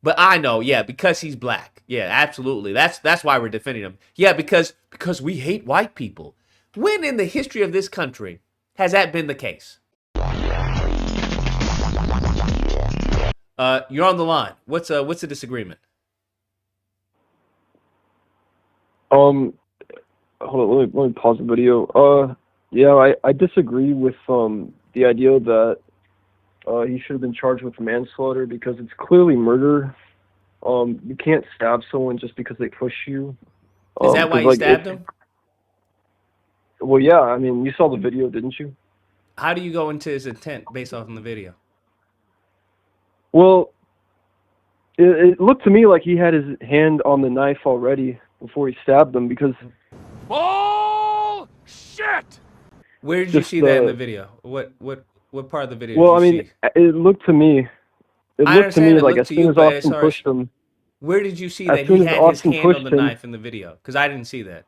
But I know, yeah, because he's black. Yeah, absolutely. That's why we're defending him. Yeah, because we hate white people. When in the history of this country has that been the case? You're on the line. What's the disagreement? Um, Hold on, let me pause the video. Yeah, I disagree with the idea that he should have been charged with manslaughter because it's clearly murder. You can't stab someone just because they push you. Is that why 'Cause you like stabbed him? well, yeah, I mean, you saw the video, didn't you? How do you go into his intent based off on the video? Well, it looked to me like he had his hand on the knife already before he stabbed them because Bullshit! Where did you just see that in the video? What part of the video did well, you I mean, see? it looked to me, I understand it like looked as to soon you, as but as Austin far as pushed him, where did you see as that he soon as had his Austin hand on the pushed him, knife in the video? Because I didn't see that.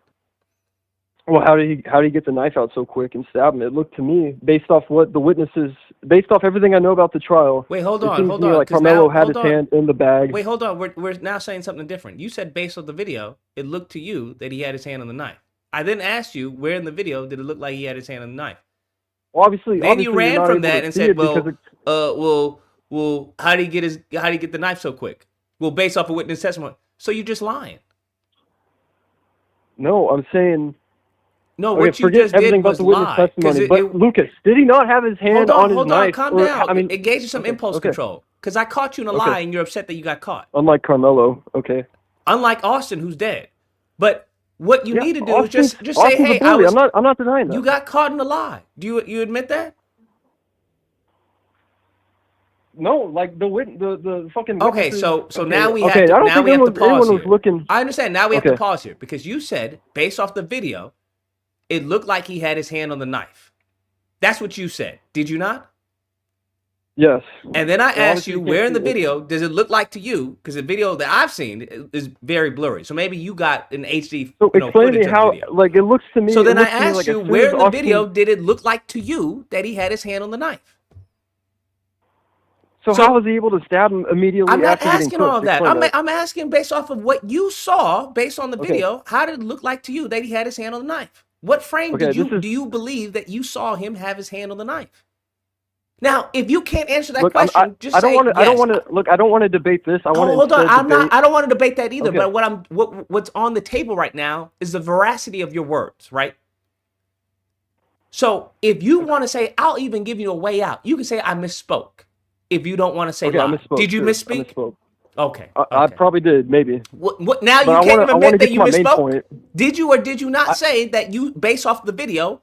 well, how did he get the knife out so quick and stab him? It looked to me, based off what the witnesses, based off everything I know about the trial, Wait, hold it on, seems hold to me on. like Because now, Karmelo had hold his on. hand in the bag. Wait, hold on. We're now saying something different. You said based on the video, it looked to you that he had his hand on the knife. I then asked you where in the video did it look like he had his hand on the knife. Well, obviously, Then you you're ran not from able that to and see said, it because "Well, how did he get the knife so quick? Well, based off of witness testimony. So you're just lying. no, I'm saying, No, okay, what you forget just everything did about was the witness lie. Because testimony. But Lucas, did he not have his hand on his hold on, knife? calm Or, down. I mean, Engage in some impulse okay, control. Because I caught you in a okay. lie and you're upset that you got caught. Unlike Karmelo, okay. Unlike Austin, who's dead. But what you Yeah, need to do is just say, Austin's a hey, bully. I'm not denying you that. got caught in a lie. Do you admit that? No, like the fucking Okay, witnesses. so Okay, now we okay. have to I don't think pause anyone was here. looking. I understand. Now we have to Okay. pause here because you said based off the video, it looked like he had his hand on the knife. That's what you said. Did you not? Yes. And then I Well, asked obviously you you can't where in the see it. video does it look like to you? Because the video that I've seen is very blurry. So maybe you got an HD, So explain to footage me of the how, video. like, it looks to me. So then it I looks to me asked like you as soon where as in the Austin, video did it look like to you that he had his hand on the knife? So how was he able to stab him immediately I'm not after getting asking all of pushed? that. Explain that. I'm asking based off of what you saw, based on the Okay. video. How did it look like to you that he had his hand on the knife? What frame Okay. do you believe that you saw him have his hand on the knife? Now, if you can't answer that Look, question, just I don't say want to. I don't yes. want to. Look, I don't want to debate this. I want Oh, to hold on. instead debate. I don't want to debate that either. Okay. But what's on the table right now is the veracity of your words, right? So if you want to say, I'll even give you a way out. You can say I misspoke. If you don't want to say Okay, I lie, misspoke. did you Sure, I misspeak? misspoke. Okay. I probably did, maybe. What now? But You I can't wanna even admit get that to you my main misspoke. point. Did you or did you not say that you, based off the video,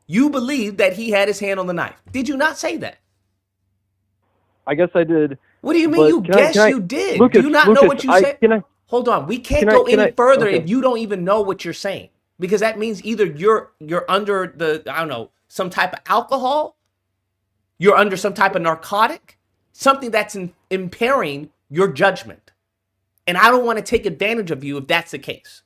you believe that he had his hand on the knife? Did you not say that? I guess I did. What do you mean But you guess you did? Lucas, Do you not know what you said? Can I? Hold on. We can't Can I- go can any I- further okay. if you don't even know what you're saying. Because that means either you're under the, I don't know, some type of alcohol, you're under some type of narcotic, something that's impairing your judgment. And I don't want to take advantage of you if that's the case.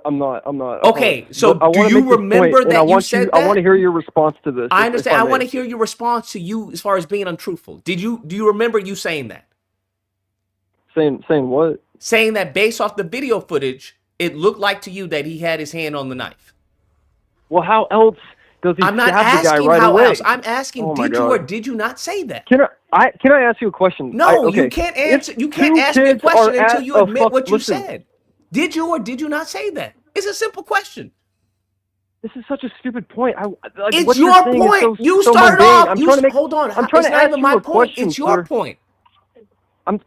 I'm not. Okay, so But I do wanna you make this remember point, and that I you want said I want to that? hear your response to this. I if understand. I want may. to hear your response to you as far as being untruthful. Do you remember you saying that? Saying what? Saying that based off the video footage, it looked like to you that he had his hand on the knife. Well, how else does he I'm not stab the guy asking right how away? else. I'm asking, Oh my did you or God. did you not say that? Can I ask you a question? No, okay. you can't answer. If You can't two ask me a kids are question until at you a admit what you listen, said. Did you or did you not say that? It's a simple question. This is such a stupid point. Like, It's what your you're saying point. is You so started mundane. off. Hold on. I'm trying It's to not ask even you my a point. question, It's your sir. point.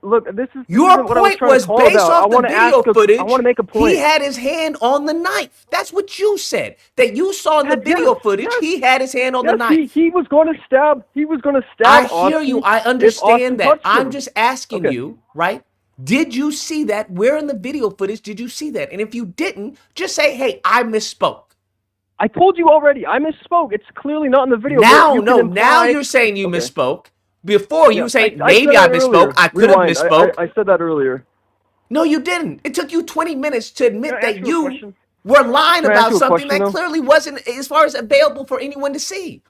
Look, this Your isn't what I was point trying was to call based about. I off the want to ask video footage. I want to make a point. He had his hand on the knife. That's what you said. That you saw in the Yes, video footage. yes. He had his hand on the Yes, knife. he was going to stab. He was going to I stab hear Austin you. I if Austin understand that. touched I'm him. just asking Okay. you, right? Did you see that? Where in the video footage did you see that? And if you didn't, just say, hey, I misspoke. I told you already. I misspoke. It's clearly not in the video. Now, but you no, can imply, now you're saying you okay. misspoke. Before you Yeah, were saying I maybe said I that misspoke. earlier. I could have Rewind. misspoke. I said that earlier. No, you didn't. It took you 20 minutes to admit Can I ask that you a you question? were lying Can I ask about you a something question, that though? clearly wasn't as far as available for anyone to see.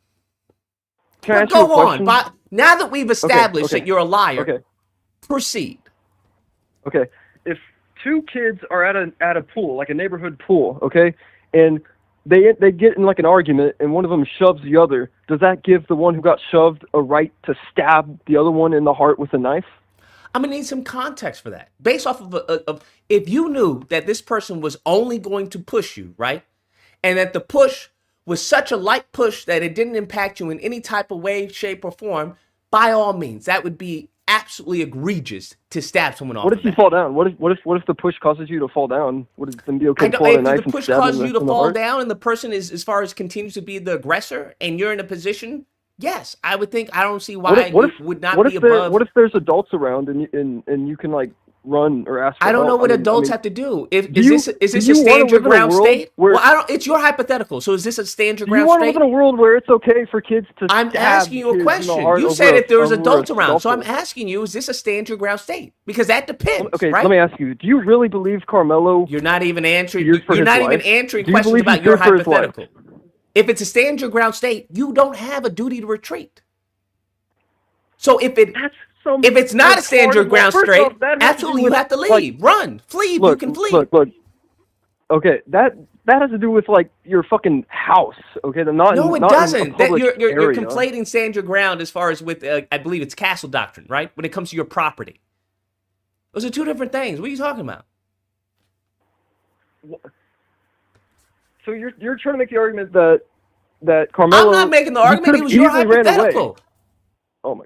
Can I But ask you a go on. question? Now that we've established okay. that you're a liar, Okay. proceed. Okay, if two kids are at a pool, like a neighborhood pool, okay, and they get in like an argument, and one of them shoves the other, does that give the one who got shoved a right to stab the other one in the heart with a knife? I'm gonna need some context for that. Based off of if you knew that this person was only going to push you, right? And that the push was such a light push that it didn't impact you in any type of way, shape, or form, by all means, that would be absolutely egregious to stab someone off What of if you that. fall down? What if the push causes you to fall down? Would it then be okay I to don't, pull out a if the knife and push stab causes him you to in the fall heart? down and the person is, as far as continues to be the aggressor, and you're in a position, yes, I would think, I don't see why it would not be above. What if there's adults around and you can like run or ask for I don't know help? what I adults mean, have to do. If do is you this do a you want stand to your live in a ground world state? where Well, I don't. It's your hypothetical. So is this a stand your do you ground want to state? live in a world where it's okay for kids to I'm stab asking you a kids in the question. heart You over said if there was over adults a around, so I'm scuffle? asking you: is this a stand your ground state? Because that depends, Okay, right? let me ask you: do you really believe Carmelo You're not even answering. feared for You're his not even life? answering Do you questions believe he about your feared for his life? hypothetical. If it's a stand your ground state, you don't have a duty to retreat. So That's some if it's not a stand your ground first state, off, that has to do absolutely you with have to like leave, run, flee if you look, can flee. look. Okay, that has to do with like your fucking house. Okay, not No, it not in a doesn't. That public you're area. conflating stand your ground as far as with I believe it's castle doctrine, right? When it comes to your property, those are two different things. What are you talking about? So you're trying to make the argument that I'm not Carmelo making the he argument. could It have was your easily ran away. hypothetical. Oh my.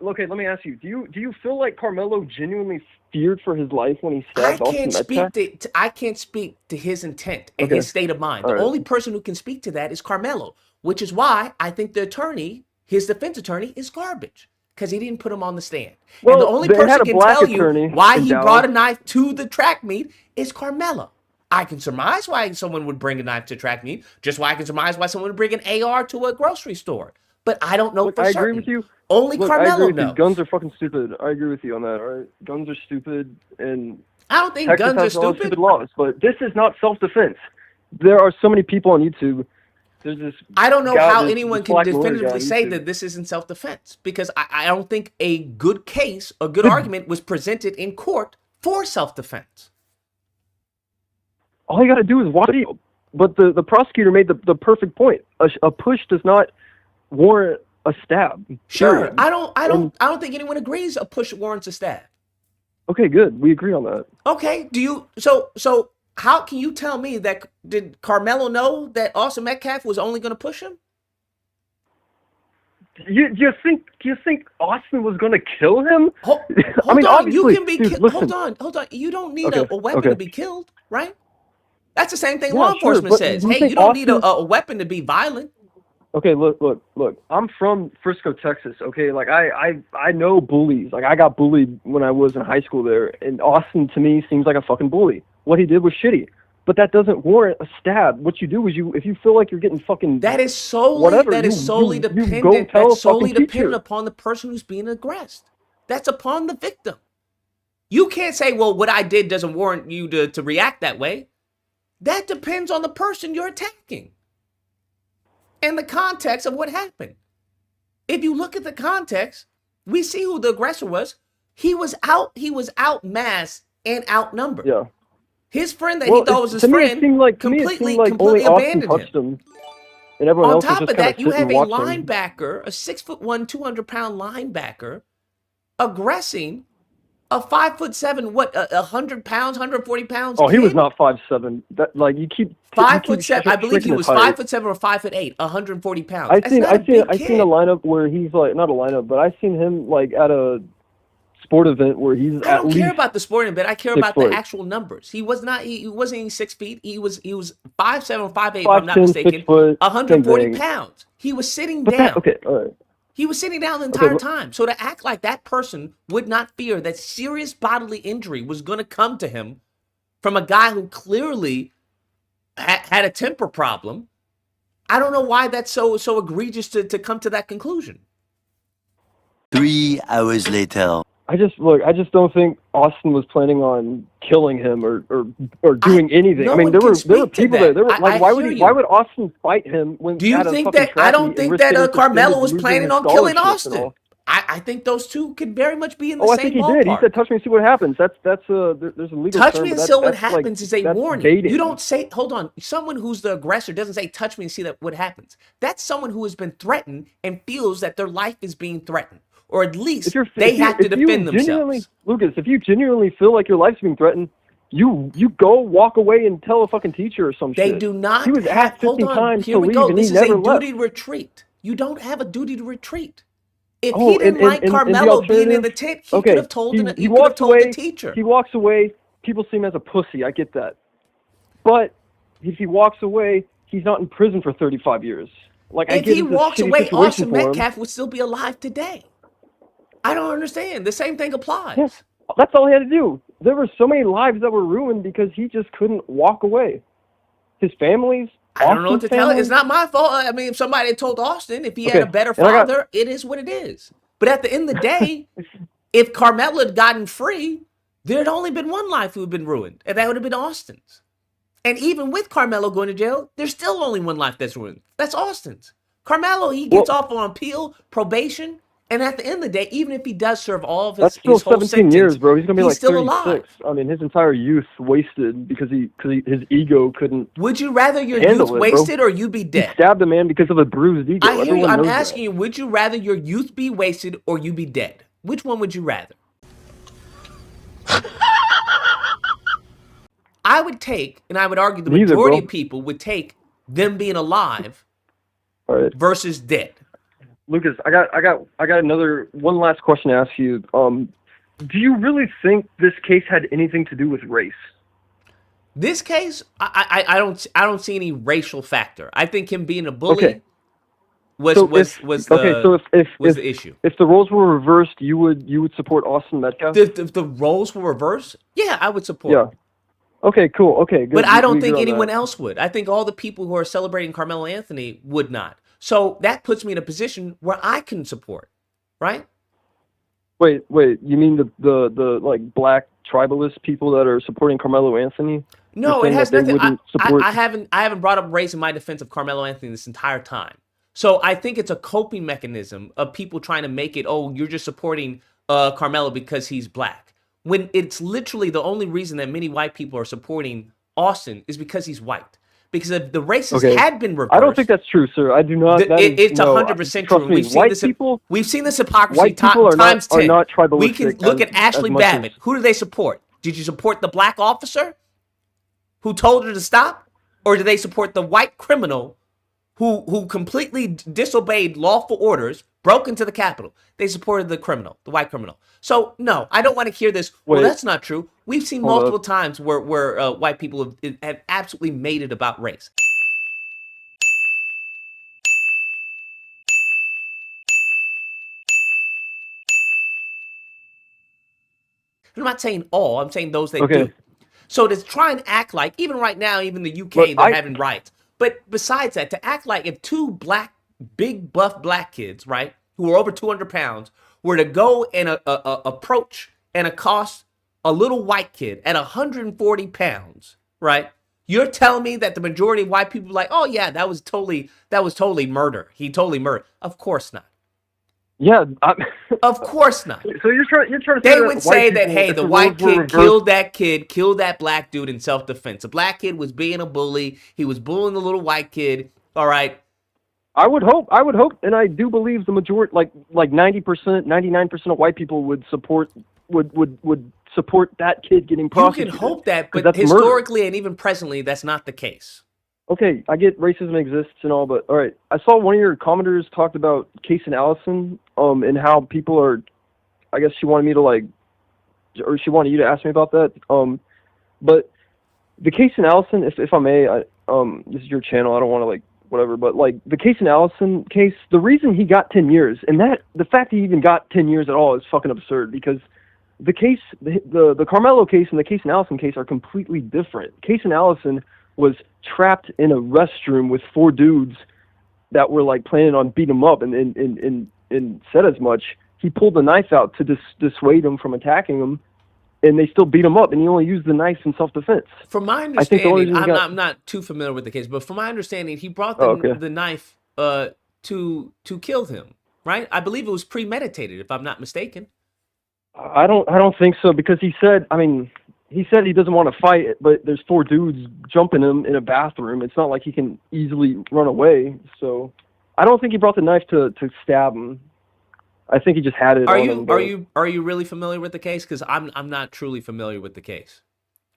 Okay, let me ask you: do you feel like Carmelo genuinely feared for his life when he I stabbed Austin can't Metcalf? speak I can't speak to his intent and Okay, his state of mind. all The right. only person who can speak to that is Karmelo, which is why I think the attorney, his defense attorney, is garbage because he didn't put him on the stand. And the Well, only they had person a can black tell you attorney why in he Dallas. brought a knife to the track meet is Carmelo. I can surmise why someone would bring a knife to track meet, just why I can surmise why someone would bring an AR to a grocery store. But I don't know Look, for I certain. agree with you. Only Look, I agree Carmelo with you. knows. Guns are fucking stupid. I agree with you on that. All right, guns are stupid, and I don't think Texas guns are has a lot of stupid. stupid laws. But this is not self-defense. There are so many people on YouTube. There's this. I don't know guy, how this anyone can black lawyer guy definitively on say YouTube. that this isn't self-defense because I don't think a good case, a good argument was presented in court for self-defense. All you got to do is watch the video. But the prosecutor made the perfect point. A push does not warrant a stab. Sure, Period. I don't think anyone agrees a push warrants a stab. Okay, good. We agree on that. Okay, do you so how can you tell me that did Carmelo know that Austin Metcalf was only going to push him? Do you think Austin was gonna kill him? Hold I mean, on, you obviously, can be dude, killed. listen. Hold on. You don't need Okay, a weapon okay. to be killed, right? That's the same thing Yeah, law sure, enforcement but says. do you Hey, think you don't need Austin- a weapon to be violent. Okay, look. I'm from Frisco, Texas. Okay, like I know bullies. Like I got bullied when I was in high school there, and Austin to me seems like a fucking bully. What he did was shitty, but that doesn't warrant a stab. What you do is if you feel like you're getting fucking That is solely whatever, solely you go dependent. tell That's a solely fucking teacher. dependent upon the person who's being aggressed. That's upon the victim. You can't say, well, what I did doesn't warrant you to react that way. That depends on the person you're attacking and the context of what happened. If you look at the context, we see who the aggressor was. He was outmassed and outnumbered. Yeah. His friend that he thought was his to me, friend it seemed like completely only Austin abandoned touched him. him, and everyone On else was top just of kind that, of you sitting have a watching. linebacker, a 6'1", 200-pound linebacker, aggressing a 5'7", 100 pounds, 140 pounds. Oh, he was kid? not 5'7". That like you keep 5'7". I believe he shrinking was his height. 5'7" or 5'8", 140 pounds. I That's seen not a big I kid. seen a lineup where he's like not a lineup, but I seen him like at a sport event where he's I at don't least care about the sporting bit. I care 6 about foot. the actual numbers. He wasn't even 6 feet. He was 5'7", 5'8", if 5'10", I'm not mistaken. 6 foot, 140 same thing. pounds. He was sitting But down. okay, all right. He was sitting down the entire Okay, time. So to act like that person would not fear that serious bodily injury was going to come to him from a guy who clearly had a temper problem, I don't know why that's so egregious to come to that conclusion. 3 hours later. I just don't think Austin was planning on killing him or doing anything. no I mean, one there can were speak to people that. there. There were like, I why would hear he, you. why would Austin fight him when? Do you at a think fucking that track I don't meet and think risk that getting Carmelo suspended, was losing planning his on killing scholarships and Austin? all? I think those two could very much be in the Oh, I same think he ballpark. did. He said, "Touch me and see what happens." There's a legal Touch term, me but and see what that's like happens is a that's warning. baiting. You don't say, hold on. Someone who's the aggressor doesn't say, touch me and see what happens. That's someone who has been threatened and feels that their life is being threatened. Or at least they have to defend themselves. Lucas, if you genuinely feel like your life's being threatened, you go walk away and tell a fucking teacher or some shit. They do not He was asked 15 times to leave, and this he is never a left. duty to retreat. You don't have a duty to retreat. If Oh, he didn't like Karmelo being in the tent, he could have told the teacher. He walks away. People see him as a pussy. I get that. But if he walks away, he's not in prison for 35 years. Like, if he walks away, Austin Metcalf would still be alive today. I don't understand. The same thing applies. Yes, that's all he had to do. There were so many lives that were ruined because he just couldn't walk away. His family's. I don't know what to tell you. It's not my fault. I mean, if somebody had told Austin, if he had a better father, it is what it is. But at the end of the day, if Karmelo had gotten free, there'd only been one life who had been ruined, and that would have been Austin's. And even with Karmelo going to jail, there's still only one life that's ruined. That's Austin's. Karmelo, he gets off on appeal, probation, and at the end of the day, even if he does serve all of his whole 17 sentence, years, bro. He's gonna be like still 36. alive. I mean, his entire youth wasted because his ego couldn't. Would you rather your youth wasted or you be dead? He stabbed a man because of a bruised ego. I hear you. I'm asking you, would you rather your youth be wasted or you be dead? Which one would you rather? I would take, and I would argue the majority of people would take them being alive versus dead. Lucas, I got another one last question to ask you. Do you really think this case had anything to do with race? This case, I don't see any racial factor. I think him being a bully was the issue. If the roles were reversed, you would support Austin Metcalf? If the roles were reversed, yeah, I would support. Yeah. Okay, cool. Okay, good. But I don't think anyone else would. I think all the people who are celebrating Karmelo Anthony would not. So that puts me in a position where I can support, right? Wait. You mean the like black tribalist people that are supporting Karmelo Anthony? No, it has nothing. I haven't brought up race in my defense of Karmelo Anthony this entire time. So I think it's a coping mechanism of people trying to make it, oh, you're just supporting Karmelo because he's black. When it's literally the only reason that many white people are supporting Austin is because he's white. Because if the races had been reversed, I don't think that's true, sir. I do not. It's 100% true. We've seen this hypocrisy white people times 10. Are not tribalistic. We can look at Ashley Babbitt. Who do they support? Did you support the black officer who told her to stop, or did they support the white criminal who completely disobeyed lawful orders, broke into the Capitol? They supported the criminal, the white criminal. So no, I don't want to hear this. Well, that's not true. We've seen multiple times where white people have absolutely made it about race. I'm not saying all. I'm saying those that do. So to try and act like, even right now, even the UK, they're having riots. But besides that, to act like if two big buff black kids, right, who are over 200 pounds, were to go and approach and accost a little white kid at 140 pounds, right? You're telling me that the majority of white people are like, oh yeah, that was totally murder. He totally murdered. Of course not. Yeah, of course not. So you're trying to say they would say that, hey, the white kid killed that black dude in self-defense. The black kid was being a bully. He was bullying the little white kid. All right. I would hope, and I do believe the majority, like 90%, 99% of white people would support that kid getting prosecuted. You can hope that, but historically murder. And even presently, that's not the case. Okay, I get racism exists and all, but all right. I saw one of your commenters talked about Case and Allison, and how people are. I guess she wanted me to she wanted you to ask me about that. But the Case and Allison, if I may, this is your channel. I don't want to whatever, but the Case and Allison case, the reason he got 10 years, and the fact he even got 10 years at all is fucking absurd, because the case, the Karmelo case and the Case and Allison case are completely different. Case and Allison was trapped in a restroom with 4 dudes that were planning on beating him up, and said as much. He pulled the knife out to dissuade him from attacking him, and they still beat him up, and he only used the knife in self-defense. From my understanding, I'm not too familiar with the case, but from my understanding, he brought the knife to kill him. right? I believe it was premeditated, if I'm not mistaken. I don't think so, because he said he doesn't want to fight, but there's 4 dudes jumping him in a bathroom. It's not like he can easily run away. So I don't think he brought the knife to stab him. I think he just had it on him. Are you really familiar with the case? Because I'm not truly familiar with the case.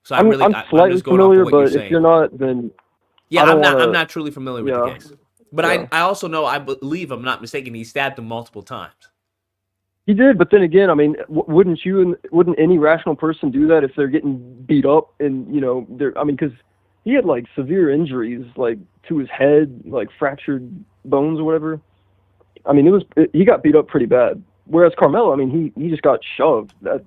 So I'm slightly just going familiar, off of what but if you're not, then yeah, I'm not truly familiar with the case. But yeah. I also know, I believe I'm not mistaken, he stabbed him multiple times. He did, but then again, I mean, wouldn't any rational person do that if they're getting beat up and because he had like severe injuries, like to his head, like fractured bones or whatever. I mean, he got beat up pretty bad. Whereas Karmelo, I mean, he just got shoved. That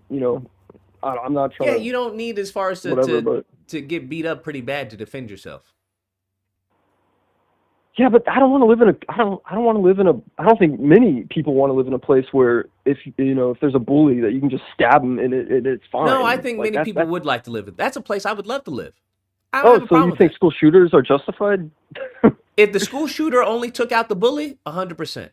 I'm not trying. Yeah, you don't need as far as to get beat up pretty bad to defend yourself. Yeah, but I don't want to live in a. I don't want to live in a. I don't think many people want to live in a place where if there's a bully that you can just stab him and it's fine. No, I think many people would like to live in. That's a place I would love to live. Oh, so you think school shooters are justified? If the school shooter only took out the bully, 100%.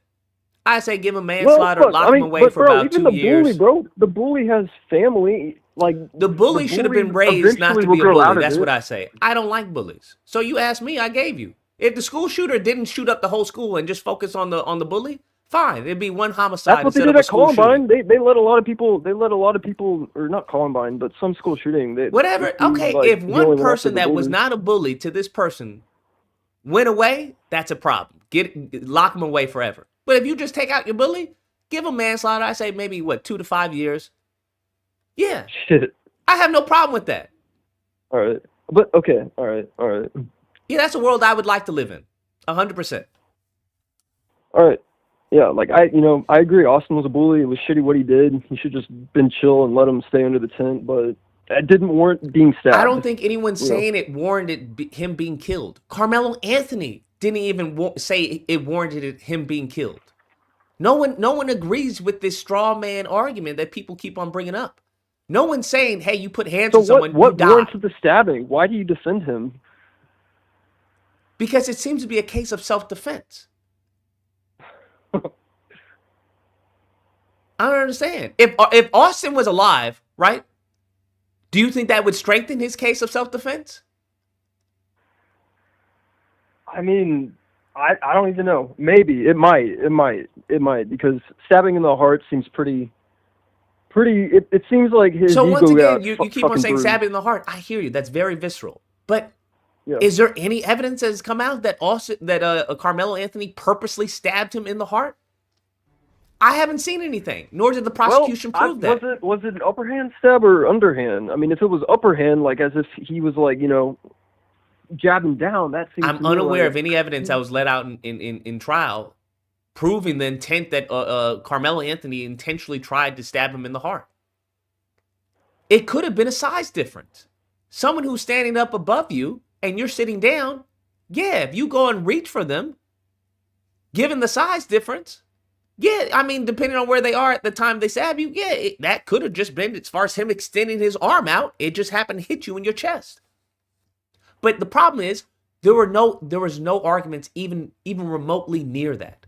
I say give him manslaughter, lock him away for about 2 years. The bully has family. Like the bully should have been raised not to be a bully. That's what I say. I don't like bullies. So you asked me, I gave you. If the school shooter didn't shoot up the whole school and just focus on the bully, fine. It'd be one homicide. That's what they did at Columbine. They let a lot of people, or not Columbine, but some school shooting. Whatever. Okay, if one person that was not a bully to this person went away, that's a problem. Lock him away forever. But if you just take out your bully, give him manslaughter. I say maybe 2 to 5 years. Yeah. Shit. I have no problem with that. All right. But okay. All right. Yeah, that's a world I would like to live in. 100%. All right. Yeah, like I agree. Austin was a bully. It was shitty what he did. He should just been chill and let him stay under the tent. But that didn't warrant being stabbed. I don't think anyone's saying it warranted him being killed. Karmelo Anthony didn't even say it warranted him being killed. No one agrees with this straw man argument that people keep on bringing up. No one's saying, hey, you put hands on someone, what you die. warranted the stabbing? Why do you defend him? Because it seems to be a case of self-defense. I don't understand. If Austin was alive, right? Do you think that would strengthen his case of self-defense? I mean, I don't even know. Maybe it might because stabbing in the heart seems pretty. It seems like his. So once again, you keep on saying stabbing in the heart. I hear you. That's very visceral. But is there any evidence that has come out that Karmelo Anthony purposely stabbed him in the heart? I haven't seen anything, nor did the prosecution prove that. Was it an upper hand stab or underhand? I mean, if it was upper hand, like as if he was like, jabbing down, that seems. I'm unaware of any evidence that was let out in trial proving the intent that Karmelo Anthony intentionally tried to stab him in the heart. It could have been a size difference. Someone who's standing up above you and you're sitting down, if you go and reach for them, given the size difference, I mean, depending on where they are at the time they stab you, that could have just been, as far as him extending his arm out, it just happened to hit you in your chest. But the problem is, there was no arguments even remotely near that.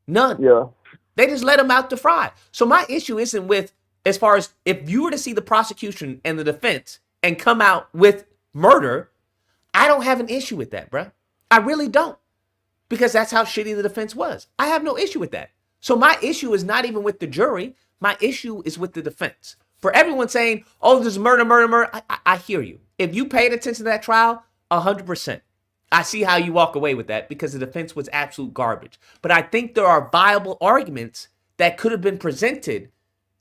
None. Yeah. They just let him out to fry. So my issue isn't with, as far as if you were to see the prosecution and the defense and come out with murder, I don't have an issue with that, bruh. I really don't. Because that's how shitty the defense was. I have no issue with that. So my issue is not even with the jury. My issue is with the defense. For everyone saying, oh, there's murder. I hear you. If you paid attention to that trial, 100%. I see how you walk away with that because the defense was absolute garbage. But I think there are viable arguments that could have been presented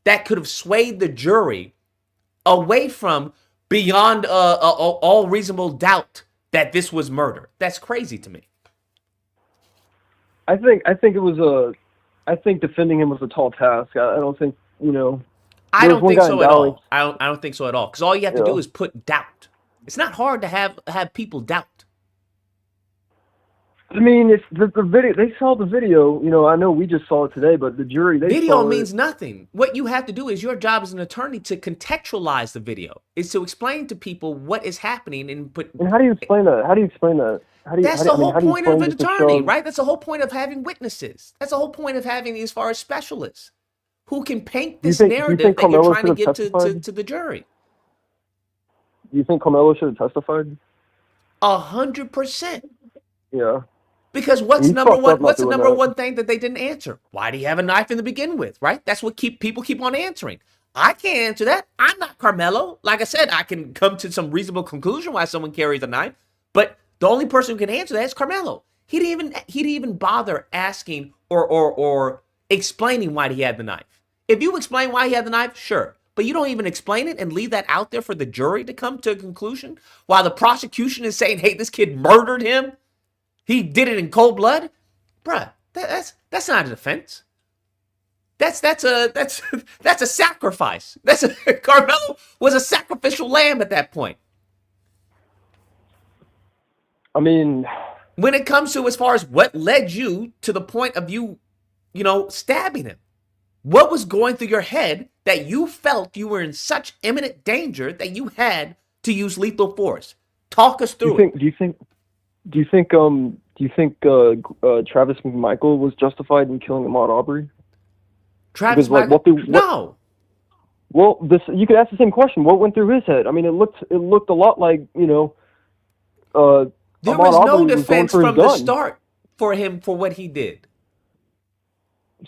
that could have swayed the jury away from beyond all reasonable doubt that this was murder. That's crazy to me. I think it was I think defending him was a tall task. I don't think, I don't think so at all. I don't think so at all. Because all you have to do is put doubt. It's not hard to have people doubt. I mean, it's the video. They saw the video. I know we just saw it today, but the jury, video means nothing. What you have to do is your job as an attorney to contextualize the video. Is to explain to people what is happening and how do you explain that? That's the whole how do you point of explain an just a attorney, shove? right? That's the whole point of having witnesses. That's the whole point of having as far as specialists who can paint this Do you narrative think that you're Carmelo trying should to have give testified? to the jury. Do you think Carmelo should have testified? 100%. Yeah. Because And he fucked up not what's the doing number that. one thing that they didn't answer? Why do you have a knife in the begin with, right? That's what people keep on answering. I can't answer that. I'm not Carmelo. Like I said, I can come to some reasonable conclusion why someone carries a knife, but the only person who can answer that is Carmelo. He didn't even bother asking or explaining why he had the knife. If you explain why he had the knife, sure. But you don't even explain it and leave that out there for the jury to come to a conclusion while the prosecution is saying, hey, this kid murdered him. He did it in cold blood. Bruh, that's not a defense. That's a sacrifice. Carmelo was a sacrificial lamb at that point. I mean, When it comes to as far as what led you to the point of you stabbing him, what was going through your head that you felt you were in such imminent danger that you had to use lethal force? Talk us through it. do you think Travis McMichael was justified in killing Ahmaud Arbery? Travis Because, like, Michael, no. Well, you could ask the same question. What went through his head? I mean, it looked a lot like, There Ahmaud was no Arbery was going defense for his from the gun. start for him for what he did.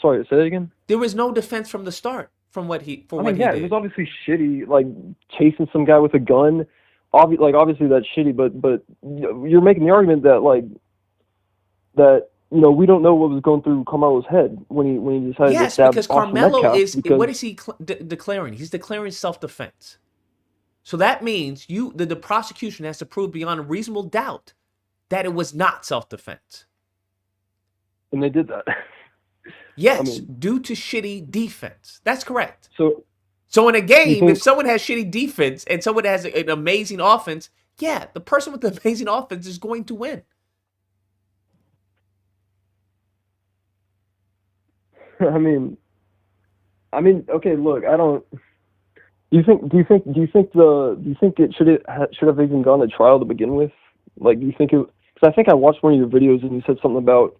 Sorry, say that again. There was no defense from the start from what he I mean, he yeah, did. it was obviously shitty, like chasing some guy with a gun. Obviously that's shitty, but you're making the argument that we don't know what was going through Carmelo's head when he decided to Yes, stab because Austin Carmelo Metcalf. is Because what is he declaring? He's declaring self-defense. So that means the prosecution has to prove beyond a reasonable doubt that it was not self-defense. and they did that. Yes, due to shitty defense. That's correct. So in a game, if someone has shitty defense and someone has an amazing offense, yeah, the person with the amazing offense is going to win. I mean, okay. Look, I don't. Do you think it should have even gone to trial to begin with? Like, do you think it? Because I think I watched one of your videos and you said something about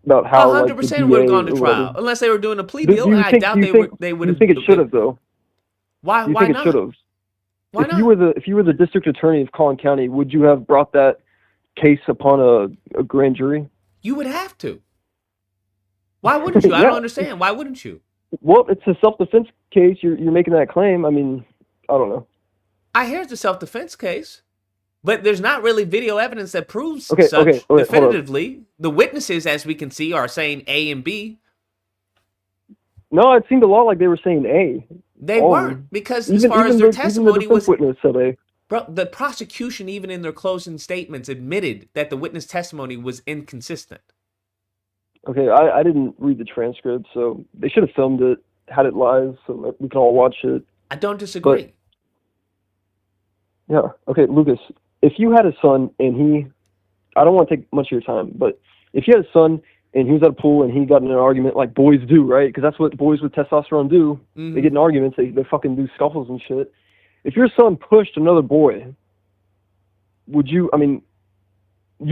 how 100% would have gone to trial unless they were doing a plea deal. I doubt they would. Do you think it should have though? Why? Do you Why think not? it should have? Why if not? you were the district attorney of Collin County, would you have brought that case upon a grand jury? You would have to. Why wouldn't you? I Yeah. don't understand. Why wouldn't you? Well, it's a self-defense case. You're making that claim. I mean, I don't know. I hear it's a self-defense case, but there's not really video evidence that proves Okay, such okay, hold on. definitively. The witnesses, as we can see, are saying A and B. No, it seemed a lot like they were saying A. They weren't, because as far as their testimony was, witness said A. bro, the prosecution, even in their closing statements, admitted that the witness testimony was inconsistent. Okay, I didn't read the transcript, so they should have filmed it, had it live, so that we can all watch it. I don't disagree. Yeah. Okay, Lucas, if you had a son and I don't want to take much of your time, but if you had a son and he was at a pool and he got in an argument like boys do, right? Because that's what boys with testosterone do. Mm-hmm. They get in arguments, they fucking do scuffles and shit. If your son pushed another boy, you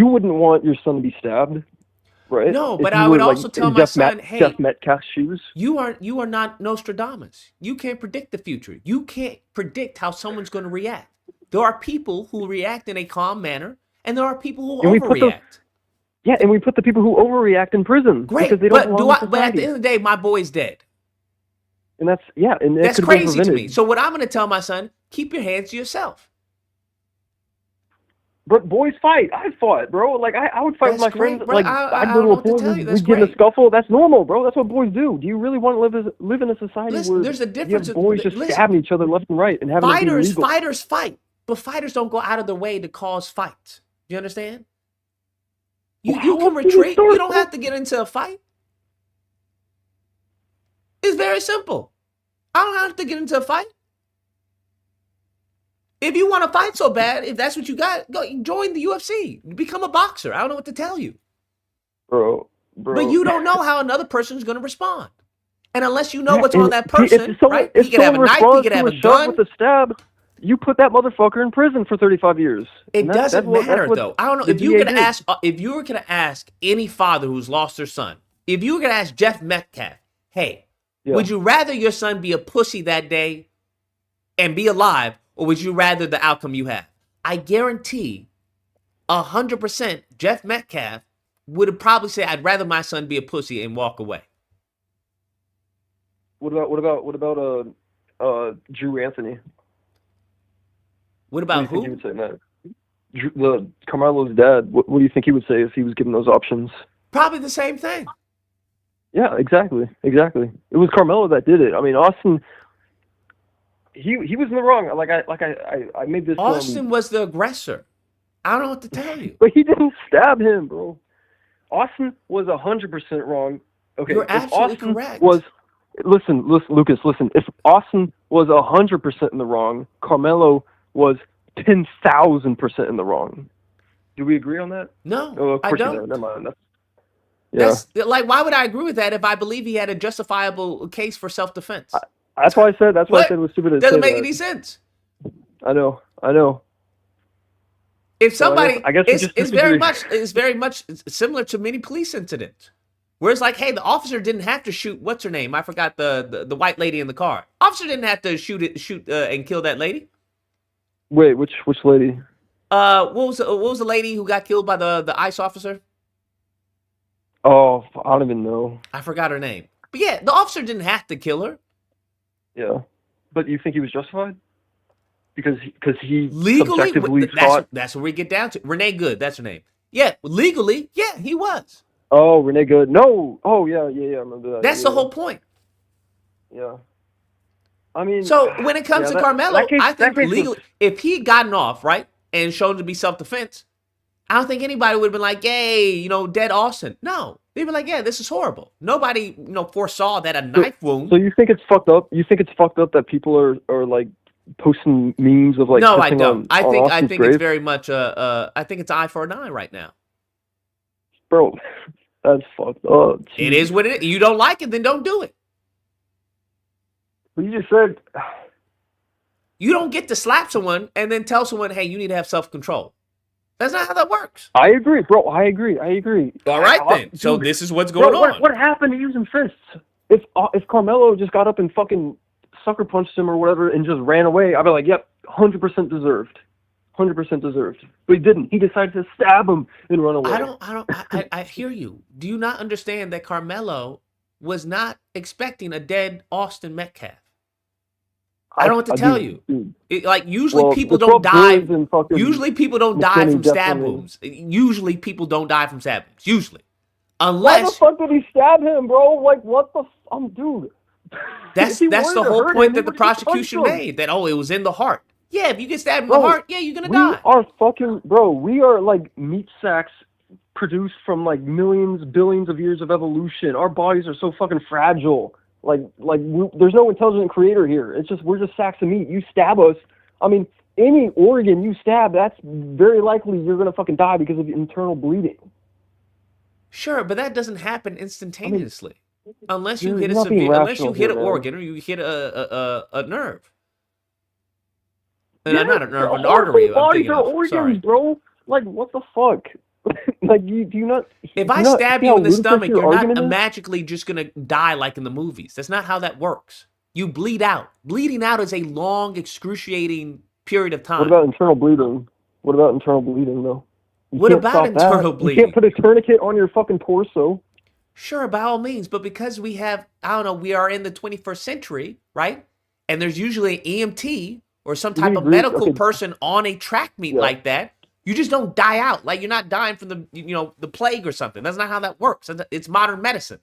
wouldn't want your son to be stabbed, right? No, If but you I would were, also tell my son, hey, Jeff Metcalf's shoes. you are not Nostradamus. You can't predict the future. You can't predict how someone's going to react. There are people who react in a calm manner, and there are people who overreact. And we put the people who overreact in prison. Great, because they don't belong in but at the society. end of the day, my boy's dead. And that's Crazy to me. So what I'm going to tell my son, keep your hands to yourself. But boys fight. I fought, bro. Like I would fight with my friends. Bro. Like I'd go to a pool, we'd get in a scuffle. That's normal, bro. That's what boys do. Do you really want to live in a society where there's a difference. you have boys just stabbing each other left and right and having fighters fight, but fighters don't go out of their way to cause fights. You understand? You can retreat. You don't have to get into a fight. It's very simple. I don't have to get into a fight. If you want to fight so bad, if that's what you got, go join the UFC. Become a boxer. I don't know what to tell you. Bro. But you don't know how another person is going to respond. And unless you know what's on that person, right? He could have a knife, he could have a gun. With a stab, you put that motherfucker in prison for 35 years. It And doesn't matter though. I don't know the if you were DA gonna did. ask if you were gonna ask any father who's lost their son, if you were gonna ask Jeff Metcalf, hey, Yeah. would you rather your son be a pussy that day and be alive, or would you rather the outcome you have? I guarantee 100% Jeff Metcalf would have probably said, I'd rather my son be a pussy and walk away. What about Drew Anthony? What What do about you think he who? would say, Matt? The Carmelo's dad. What do you think he would say if he was given those options? Probably the same thing. Yeah, exactly. It was Carmelo that did it. I mean, Austin. He was in the wrong. I made this. Austin was the aggressor. I don't know what to tell you. But he didn't stab him, bro. Austin was 100% wrong. Okay, You're if absolutely Austin correct. listen, Lucas, listen. If Austin was 100% in the wrong, Carmelo was 10,000% in the wrong. Do we agree on that? No, Oh, of I course you don't. Never mind. That's like, why would I agree with that if I believe he had a justifiable case for self-defense? That's why I said. That's why I What? said it was stupid to Doesn't say make that. any sense. I know. If So somebody, I guess we it's, just it's disagree. very much similar to many police incidents, where it's like, hey, the officer didn't have to shoot. What's her name? I forgot the white lady in the car. Officer didn't have to shoot and kill that lady. Wait, which lady? What was the lady who got killed by the ICE officer? Oh, I don't even know. I forgot her name. But yeah, the officer didn't have to kill her. Yeah, but you think he was justified? Because he Legally, subjectively thought. that's where we get down to. Renee Good, that's her name. Yeah, legally, yeah, he was. Oh, Renee Good. No. Oh, yeah. I remember that. That's the whole point. Yeah. I mean. So when it comes to Carmelo, I think legally, was... if he had gotten off, right, and shown to be self-defense, I don't think anybody would have been like, yay, dead Austin. No. They'd be like, yeah, this is horrible. Nobody, foresaw that a knife wound. So you think it's fucked up? You think it's fucked up that people are like posting memes of like? No, I don't. I think grave? it's very much I think it's eye for an eye right now. Bro, that's fucked up. Jeez. It is what it is. You don't like it, then don't do it. But you just said You don't get to slap someone and then tell someone, hey, you need to have self-control. That's not how that works. I agree, bro. I agree. All right, then. So dude, this is what's going on. What happened to using fists? If Carmelo just got up and fucking sucker punched him or whatever and just ran away, I'd be like, yep, 100% deserved. 100% deserved. But he didn't. He decided to stab him and run away. I hear you. Do you not understand that Carmelo was not expecting a dead Austin Metcalf? I don't know what to tell you. Usually people don't die. Usually people don't die from stab wounds. Usually people don't die from stab wounds. Usually. Unless. Why the fuck did he stab him, bro? Like, what the dude. That's the whole point that the prosecution made. That, it was in the heart. Yeah, if you get stabbed in the heart, yeah, you're going to die. We are like meat sacks produced from like millions, billions of years of evolution. Our bodies are so fucking fragile. There's no intelligent creator here. We're just sacks of meat. You stab us. I mean, any organ you stab, that's very likely you're going to fucking die because of internal bleeding. Sure, but that doesn't happen instantaneously. Unless you hit unless you hit an organ or you hit a nerve. Not a nerve, an artery. Bodies are organs, bro. Like, what the fuck? Like, do you not? If I stab you in the stomach, you're not magically just gonna die like in the movies. That's not how that works. You bleed out. Bleeding out is a long, excruciating period of time. What about internal bleeding? Though? What about internal bleeding? You can't put a tourniquet on your fucking torso. Sure, by all means, but because we have, we are in the 21st century, right? And there's usually an EMT or some type of medical person on a track meet like that. You just don't die out. Like, you're not dying from the plague or something. That's not how that works. It's modern medicine.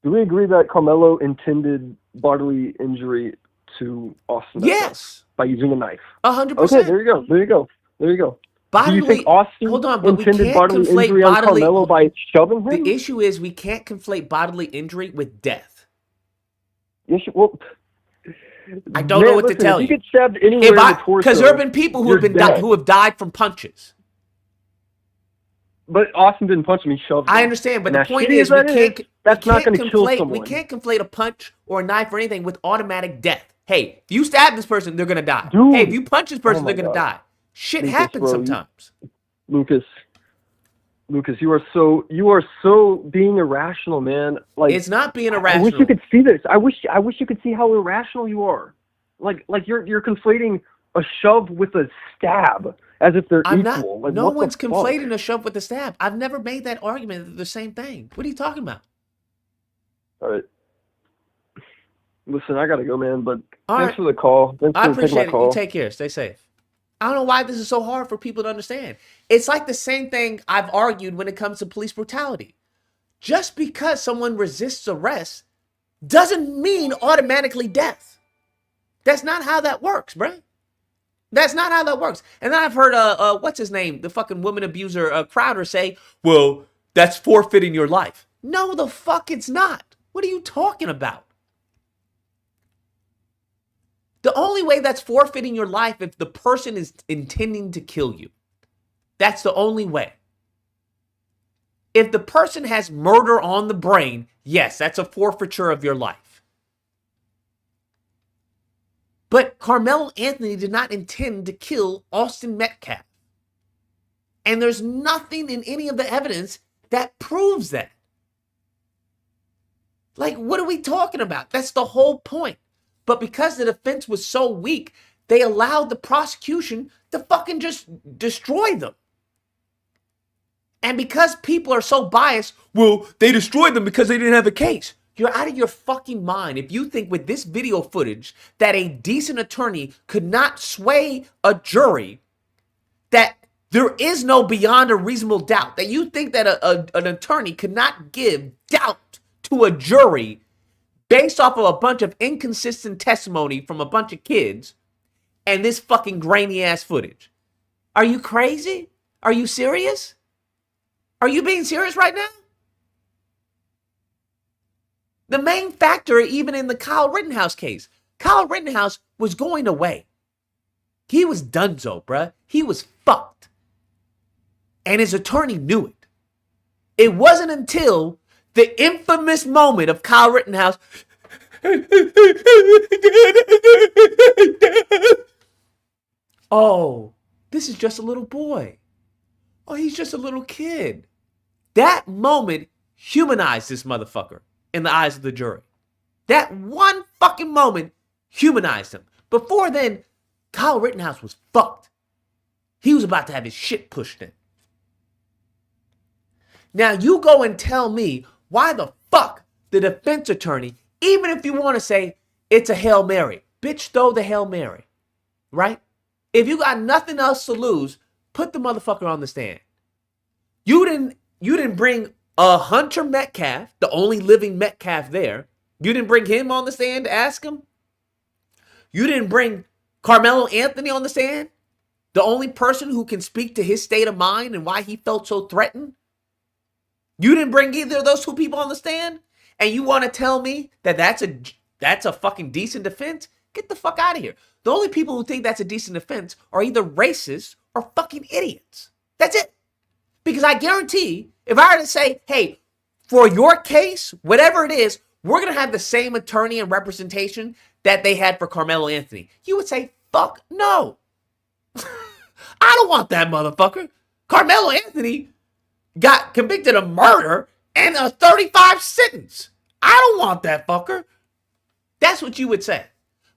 Do we agree that Carmelo intended bodily injury to Austin? Yes. By using a knife? 100%. Okay, there you go. Bodily, do you think Austin intended bodily injury on Carmelo by shoving him? The issue is we can't conflate bodily injury with death. Yes, well... I don't know what to tell you. If you get stabbed anywhere in the torso, because there have been people who have died from punches. But Austin didn't punch him; he shoved him. I understand, but the point is, that's not going to kill someone. We can't conflate a punch or a knife or anything with automatic death. Hey, if you stab this person, they're gonna die. Dude. Hey, if you punch this person, Oh my they're gonna God. die. Shit Lucas, happens bro, sometimes. Lucas, you are so being irrational, man. Like, It's not being I irrational. wish you could see this. I wish you could see how irrational you are. Like you're conflating a shove with a stab as if they're I'm equal. not. Like, No what one's the fuck? conflating a shove with a stab. I've never made that argument. They're the same thing. What are you talking about? All right. Listen, I gotta go, man. But All thanks right. for the call. Thanks I for taking my appreciate it. You call. take care. Stay safe. I don't know why this is so hard for people to understand. It's like the same thing I've argued when it comes to police brutality. Just because someone resists arrest doesn't mean automatically death. That's not how that works, bruh. That's not how that works. And then I've heard, what's his name? The fucking woman abuser, Crowder say, well, that's forfeiting your life. No, the fuck it's not. What are you talking about? The only way that's forfeiting your life if the person is intending to kill you. That's the only way. If the person has murder on the brain, yes, that's a forfeiture of your life. But Karmelo Anthony did not intend to kill Austin Metcalf. And there's nothing in any of the evidence that proves that. Like, what are we talking about? That's the whole point. But because the defense was so weak, they allowed the prosecution to fucking just destroy them. And because people are so biased, well, they destroyed them because they didn't have a case. You're out of your fucking mind if you think with this video footage that a decent attorney could not sway a jury, that there is no beyond a reasonable doubt, that you think that an attorney could not give doubt to a jury based off of a bunch of inconsistent testimony from a bunch of kids and this fucking grainy ass footage. Are you crazy? Are you serious? Are you being serious right now? The main factor, even in the Kyle Rittenhouse case, Kyle Rittenhouse was going away. He was donezo, bruh. He was fucked. And his attorney knew it. It wasn't until the infamous moment of Kyle Rittenhouse. Oh, this is just a little boy. Oh, he's just a little kid. That moment humanized this motherfucker in the eyes of the jury. That one fucking moment humanized him. Before then, Kyle Rittenhouse was fucked. He was about to have his shit pushed in. Now you go and tell me why the fuck the defense attorney, even if you want to say it's a Hail Mary, bitch, throw the Hail Mary, right? If you got nothing else to lose, put the motherfucker on the stand. You didn't bring Hunter Metcalf, the only living Metcalf there. You didn't bring him on the stand to ask him. You didn't bring Karmelo Anthony on the stand, the only person who can speak to his state of mind and why he felt so threatened. You didn't bring either of those two people on the stand, and you want to tell me that that's a fucking decent defense? Get the fuck out of here. The only people who think that's a decent defense are either racist or fucking idiots. That's it. Because I guarantee, if I were to say, hey, for your case, whatever it is, we're going to have the same attorney and representation that they had for Karmelo Anthony, you would say, fuck no. I don't want that motherfucker. Karmelo Anthony got convicted of murder and a 35 sentence. I don't want that fucker. That's what you would say.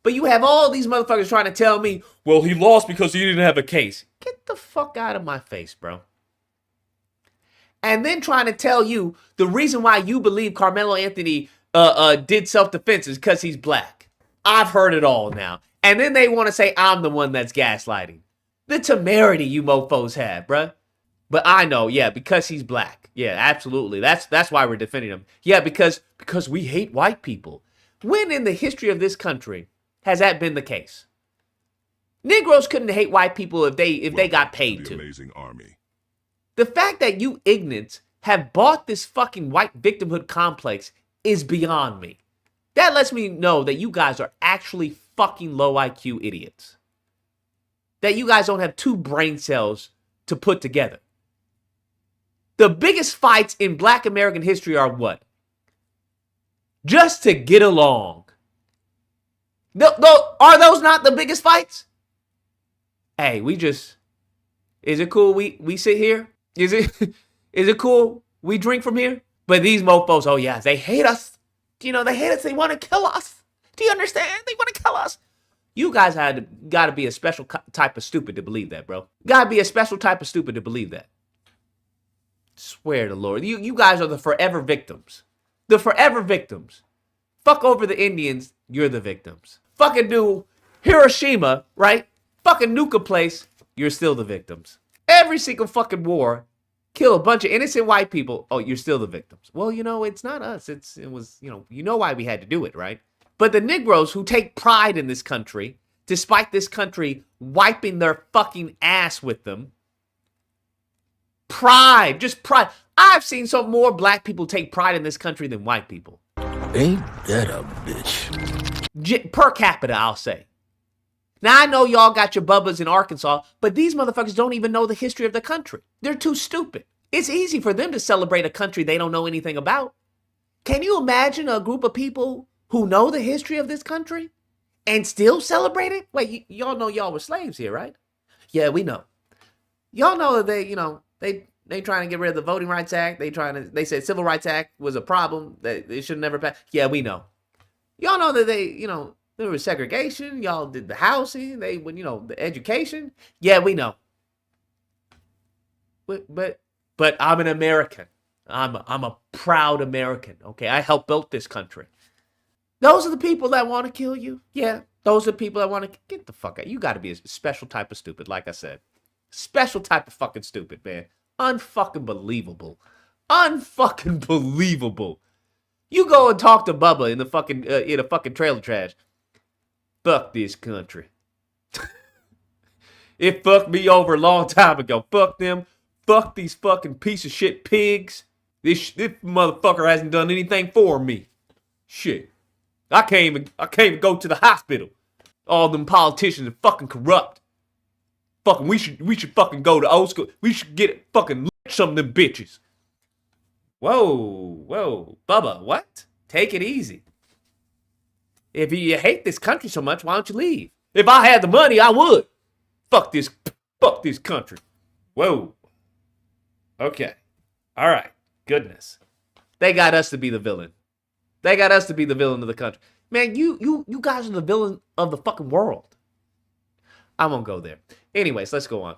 But you have all these motherfuckers trying to tell me, well, he lost because he didn't have a case. Get the fuck out of my face, bro. And then trying to tell you the reason why you believe Karmelo Anthony did self-defense is because he's black. I've heard it all now. And then they want to say I'm the one that's gaslighting. The temerity you mofos have, bruh. But I know, yeah, because he's black. Yeah, absolutely. That's why we're defending him. Yeah, because we hate white people. When in the history of this country has that been the case? Negroes couldn't hate white people if they got paid to. The Amazing Army. The fact that you ignorants have bought this fucking white victimhood complex is beyond me. That lets me know that you guys are actually fucking low IQ idiots. That you guys don't have two brain cells to put together. The biggest fights in Black American history are what? Just to get along. Are those not the biggest fights? Hey, is it cool we sit here? Is it is it cool we drink from here? But these mofos, oh yeah, they hate us. They hate us. They want to kill us. Do you understand? They want to kill us. You guys got to be a special type of stupid to believe that, bro. Got to be a special type of stupid to believe that. Swear to Lord. You guys are the forever victims. The forever victims. Fuck over the Indians, you're the victims. Fucking do Hiroshima, right? Fucking nuke a place, you're still the victims. Every single fucking war, kill a bunch of innocent white people, oh, you're still the victims. Well, it's not us. It was, you know why we had to do it, right? But the Negroes who take pride in this country, despite this country wiping their fucking ass with them, pride, just pride. I've seen some more black people take pride in this country than white people. Ain't that a bitch? Per capita, I'll say. Now, I know y'all got your bubbas in Arkansas, but these motherfuckers don't even know the history of the country. They're too stupid. It's easy for them to celebrate a country they don't know anything about. Can you imagine a group of people who know the history of this country and still celebrate it? Wait, y'all know y'all were slaves here, right? Yeah, we know. Y'all know that they trying to get rid of the Voting Rights Act. They said Civil Rights Act was a problem that they should never pass. Yeah, we know. Y'all know that there was segregation. Y'all did the housing. The education. Yeah, we know. But I'm an American. I'm a proud American. Okay, I helped build this country. Those are the people that want to kill you. Yeah, those are the people that want to get the fuck out. You got to be a special type of stupid, like I said. Special type of fucking stupid, man. Unfucking believable. Unfucking believable. You go and talk to Bubba in a fucking trailer trash. Fuck this country. It fucked me over a long time ago. Fuck them. Fuck these fucking piece of shit pigs. This motherfucker hasn't done anything for me. Shit. I can't even go to the hospital. All them politicians are fucking corrupt. Fucking, we should fucking go to old school. We should get fucking some of them bitches. Whoa, Bubba, what? Take it easy. If you hate this country so much, why don't you leave? If I had the money, I would. Fuck this country. Whoa. Okay. All right. Goodness. They got us to be the villain. They got us to be the villain of the country. Man, you guys are the villain of the fucking world. I won't go there. Anyways, let's go on.